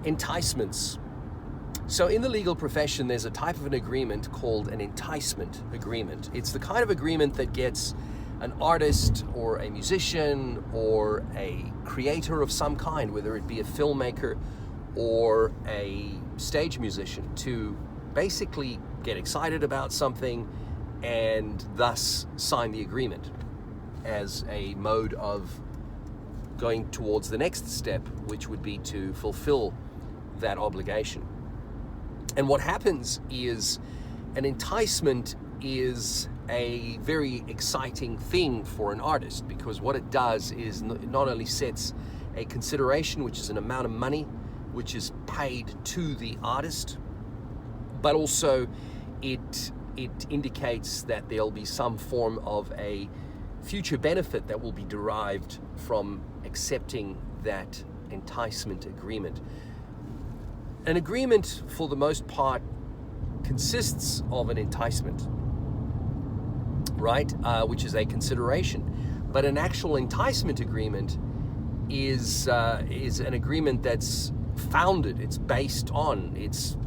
Enticements. So in the legal profession, there's a type of an agreement called an enticement agreement. It's the kind of agreement that gets an artist or a musician or a creator of some kind, whether it be a filmmaker or a stage musician, to basically get excited about something and thus sign the agreement as a mode of going towards the next step, which would be to fulfill that obligation. And what happens is an enticement is a very exciting thing for an artist, because what it does is it not only sets a consideration, which is an amount of money which is paid to the artist, but also it indicates that there'll be some form of a future benefit that will be derived from accepting that enticement agreement. An agreement, for the most part, consists of an enticement, right? Which is a consideration. But an actual enticement agreement is an agreement that's founded, it's based on, it's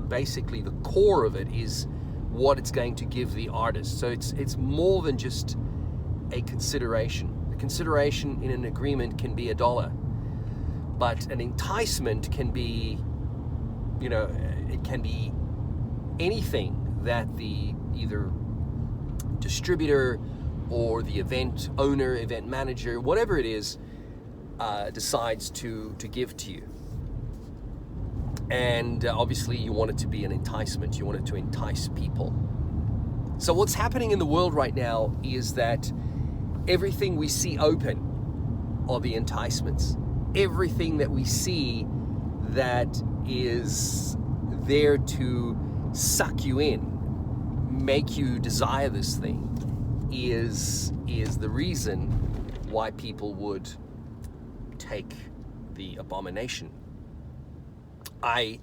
basically the core of it is what it's going to give the artist. So it's more than just a consideration. The consideration in an agreement can be $1, but an enticement can be, it can be anything that the either distributor or the event owner, event manager, whatever it is, decides to give to you. And obviously you want it to be an enticement. You want it to entice people. So what's happening in the world right now is that everything we see open are the enticements. Everything that we see that is there to suck you in, make you desire this thing, is the reason why people would take the abomination. I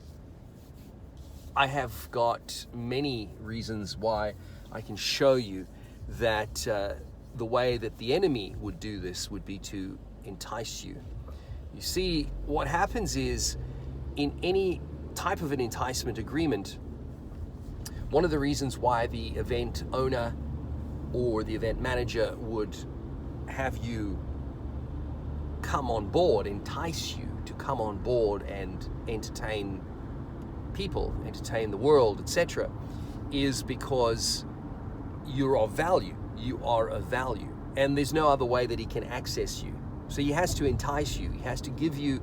have got many reasons why I can show you that the way that the enemy would do this would be to entice you. You see, what happens is, in any type of an enticement agreement, one of the reasons why the event owner or the event manager would have you come on board, entice you to come on board and entertain people, entertain the world, etc., is because you're of value. You are of value. And there's no other way that he can access you. So he has to entice you. He has to give you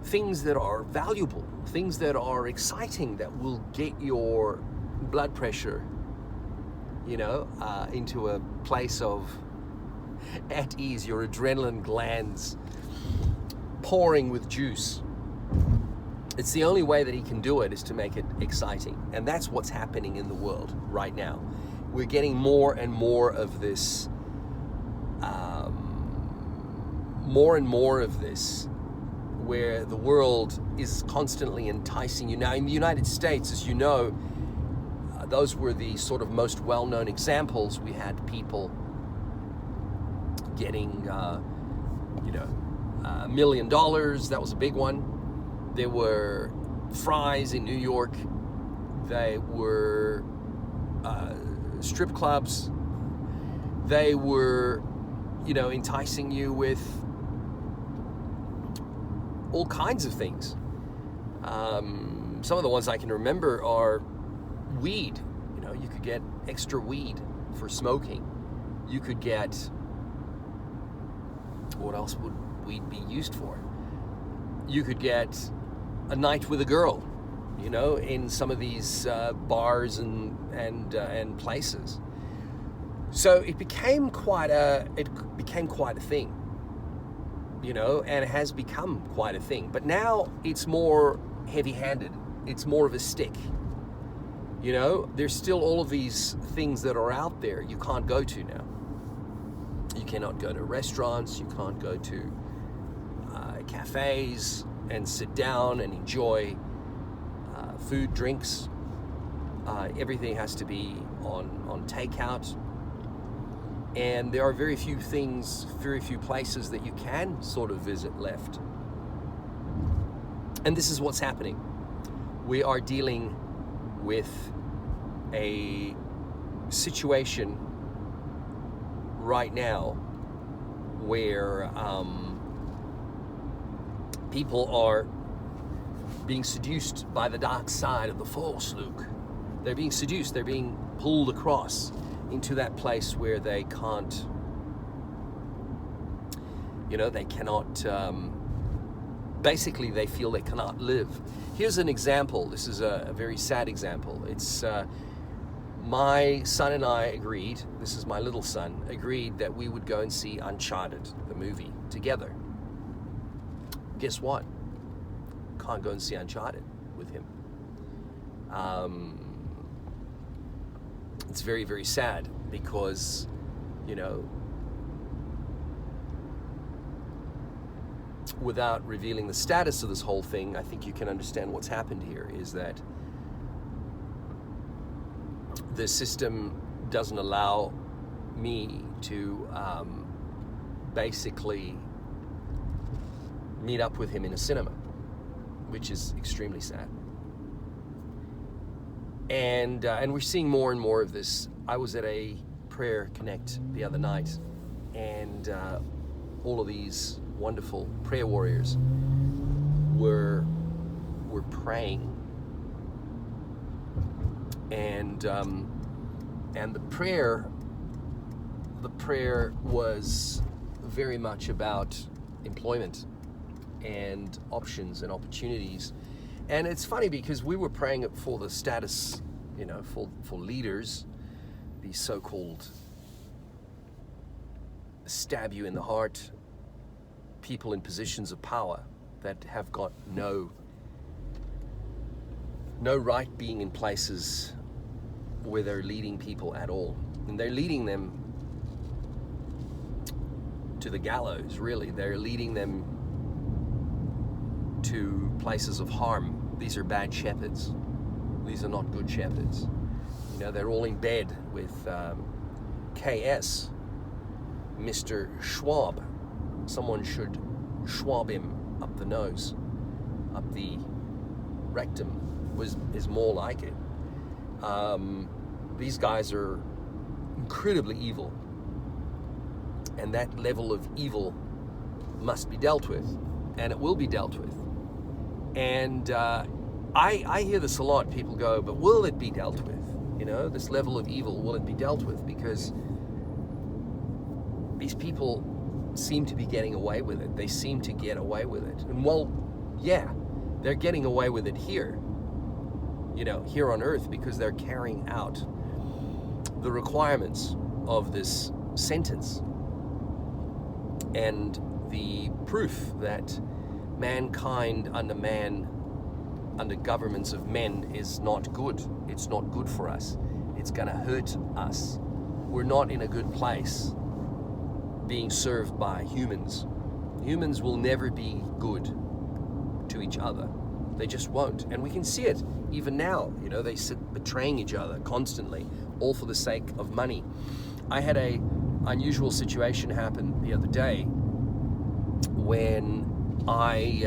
things that are valuable, things that are exciting, that will get your blood pressure, into a place of at ease, your adrenaline glands pouring with juice. It's the only way that he can do it, is to make it exciting. And that's what's happening in the world right now. We're getting more and more of this, where the world is constantly enticing you. Now, in the United States, as you know, those were the sort of most well-known examples. We had people getting, $1 million. That was a big one. There were fries in New York. They were strip clubs. They were, enticing you with all kinds of things. Some of the ones I can remember are weed. You could get extra weed for smoking. You could get, what else would weed be used for? You could get a night with a girl, in some of these bars and places. So it became quite a thing, and it has become quite a thing. But now it's more heavy-handed. It's more of a stick. There's still all of these things that are out there you can't go to now. You cannot go to restaurants. You can't go to cafes and sit down and enjoy food, drinks. Everything has to be on takeout. And there are very few places that you can sort of visit left. And this is what's happening. We are dealing with a situation right now where people are being seduced by the dark side of the force, Luke. They're being seduced. They're being pulled across into that place where they can't, they cannot, basically they feel they cannot live. Here's an example. This is a very sad example. It's my son and I agreed, this is my little son, agreed that we would go and see Uncharted, the movie, together. Guess what? Can't go and see Uncharted with him. It's very, very sad because, without revealing the status of this whole thing, I think you can understand what's happened here is that the system doesn't allow me to basically meet up with him in a cinema, which is extremely sad. And we're seeing more and more of this. I was at a prayer connect the other night, and all of these wonderful prayer warriors were praying, and the prayer was very much about employment and options and opportunities. And it's funny because we were praying for the status, for leaders, these so-called stab you in the heart people in positions of power that have got no right being in places where they're leading people at all. And they're leading them to the gallows, really. They're leading them to places of harm. These are bad shepherds. These are not good shepherds. They're all in bed with KS, Mr. Schwab. Someone should schwab him up the nose, up the rectum is more like it. These guys are incredibly evil, and that level of evil must be dealt with, and it will be dealt with. And I hear this a lot. People go, but will it be dealt with? This level of evil, will it be dealt with? Because these people seem to be getting away with it. They seem to get away with it. And well, yeah, they're getting away with it here, here on earth, because they're carrying out the requirements of this sentence. And the proof that mankind under governments of men is not good. It's not good for us. It's going to hurt us. We're not in a good place being served by humans. Humans will never be good to each other. They just won't. And we can see it even now. They sit betraying each other constantly, all for the sake of money. I had a unusual situation happen the other day when I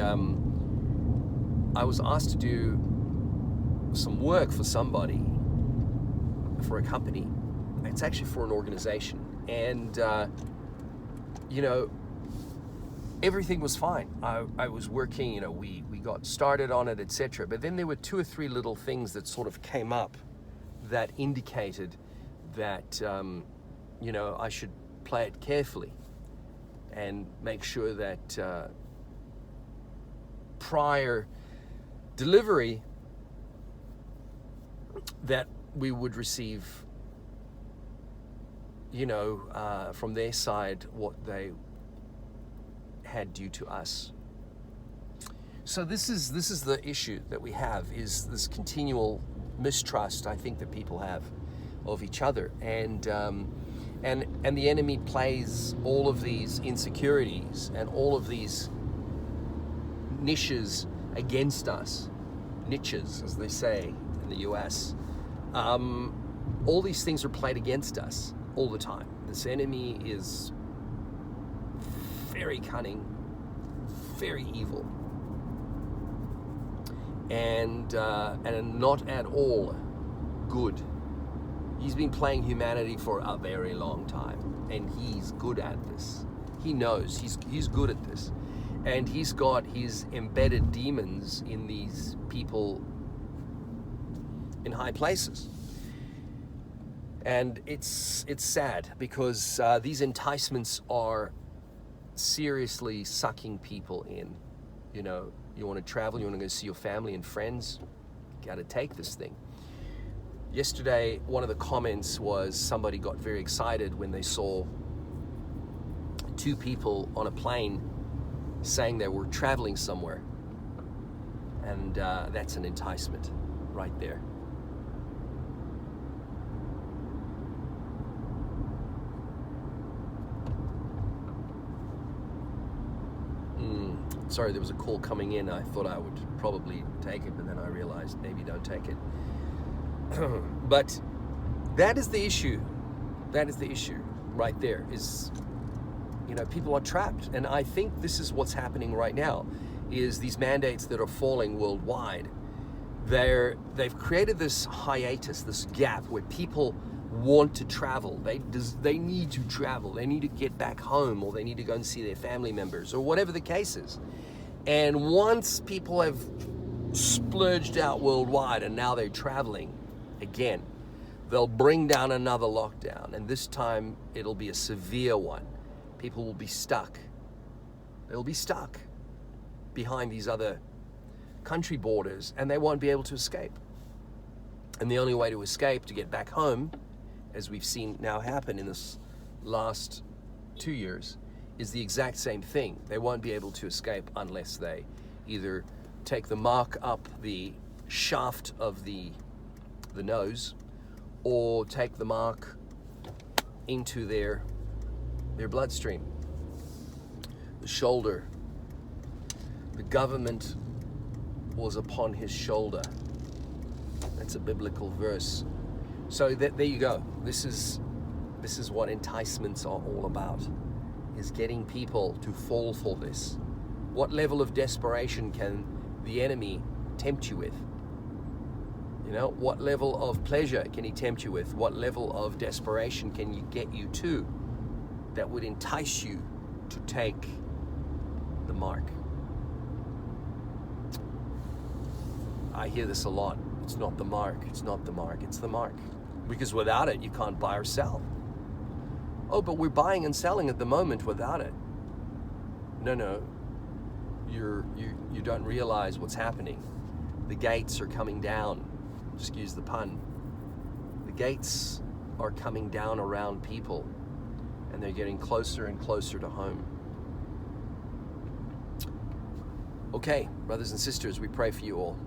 was asked to do some work for somebody, for a company. It's actually for an organization. And, everything was fine. I was working, we got started on it, etc. But then there were 2 or 3 little things that sort of came up that indicated that, I should play it carefully and make sure that prior delivery that we would receive, from their side what they had due to us. So this is the issue that we have, is this continual mistrust I think that people have of each other, and the enemy plays all of these insecurities and all of these niches against us, niches as they say in the US. All these things are played against us all the time. This enemy is very cunning, very evil, and not at all good. He's been playing humanity for a very long time, and he's good at this. He knows he's good at this, and he's got his embedded demons in these people in high places. And it's sad because these enticements are seriously sucking people in. You know, you want to travel, you want to go see your family and friends, you got to take this thing. Yesterday, one of the comments was somebody got very excited when they saw two people on a plane saying they were traveling somewhere. And that's an enticement right there. Sorry, there was a call coming in. I thought I would probably take it, but then I realized maybe don't take it. But that is the issue. That is the issue right there, is, you know, people are trapped. And I think this is what's happening right now, is these mandates that are falling worldwide. They've created this hiatus, this gap where people want to travel. They need to travel. They need to get back home, or they need to go and see their family members, or whatever the case is. And once people have splurged out worldwide and now they're traveling again, they'll bring down another lockdown, and this time it'll be a severe one. People will be stuck. They'll be stuck behind these other country borders, and they won't be able to escape. And the only way to escape, to get back home, as we've seen now happen in this last 2 years, is the exact same thing. They won't be able to escape unless they either take the mark up the shaft of the nose, or take the mark into their bloodstream, the shoulder. The government was upon his shoulder. That's a biblical verse. So there you go. This is what enticements are all about, is getting people to fall for this. What level of desperation can the enemy tempt you with? You know, what level of pleasure can he tempt you with? What level of desperation can you get you to that would entice you to take the mark? I hear this a lot. It's not the mark, it's not the mark, it's the mark. Because without it, you can't buy or sell. Oh, but we're buying and selling at the moment without it. No, you don't realize what's happening. The gates are coming down. Excuse the pun. The gates are coming down around people, and they're getting closer and closer to home. Okay, brothers and sisters, we pray for you all.